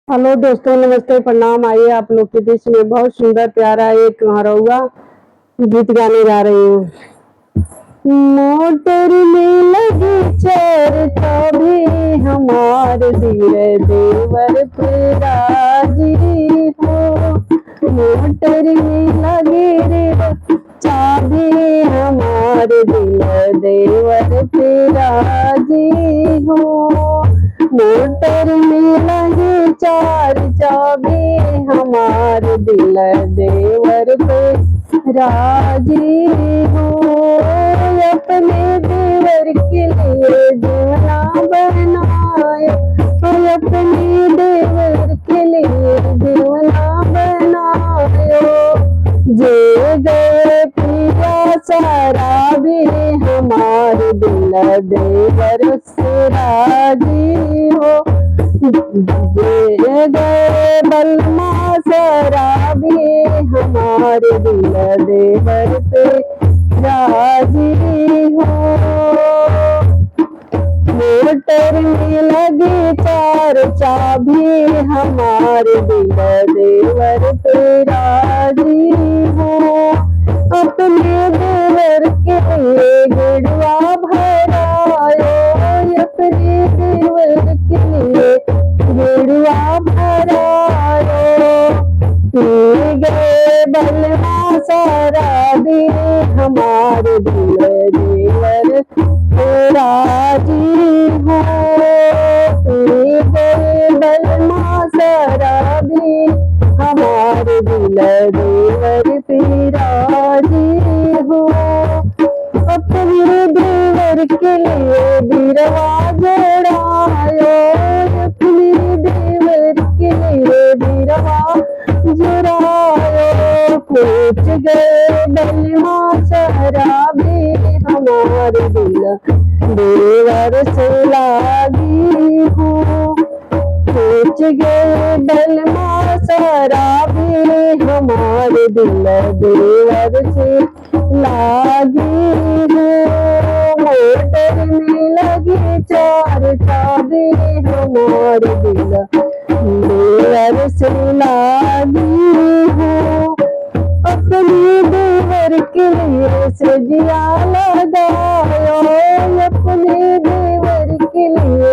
Hello दोस्तों, नमस्ते, प्रणाम। आइए आप लोग के बीच में बहुत सुंदर प्यारा एक हरौआ गीत गाने जा रही हूँ। मोटर में लगी चरखा भी हमार दिल देवर पे राजी हो। मोटर में लगी रे चाबी हमार दिल देवर पे राजी हो। मोटर में लगी चार चाबी हमार दिल देवर पे राजी हो। अपने देवर के लिए दीवाना बनाए, अपने देवर के लिए दीवाना बनायो। जे गए पिया शराबी हमार दिल देवर से राजी हो। जे गए बलमा शराबी हमार दिल देवर पे राजी हो। मोटर में लगी चार चाबी हमार दिल देवर पे राजी हो। अपने देवर के लिए गिड़वा भरायो, अपने देवर के लिए गिड़वा भरायो। पी गए बलमा शराबी हमार दिल देवर पे राजी हो। पी गए बलमा शराबी हमार दिल देवर पे राजी हो। अपने देवर के लिए बिरवा जोड़ायो, अपने देवर के लिए बिरवा जुरायो। पूछ गए बलमा शराबी हमार दिल देवर से लागी हो। पूछ गए बलमा शराबी हमार दिल देवर से लागी हो। मोटर में लगी चार चाबी हमार दिल देवर से लागी हो। अपने देवर के लिए सजिया लगायो, अपने देवर के लिए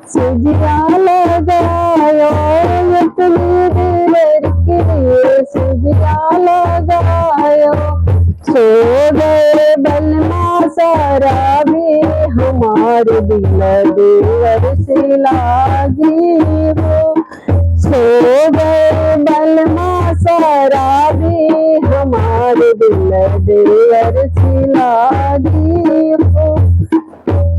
सजिया लगायो, अपने देवर के लिए सजिया लगायो। सो गए बलमा शराबी हमार दिल देवर से लागी हो। सो गए बलमा शराबी हमार दिल देवर से लागी हो।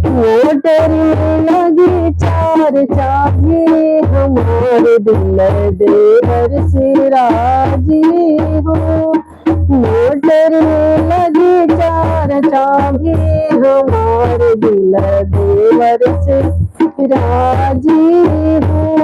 मोटर में लगी चार चाबी हमार दिल देवर से राजी हो। मोटर में लगी चार चाबी हमार दिल देवर से राजी हो।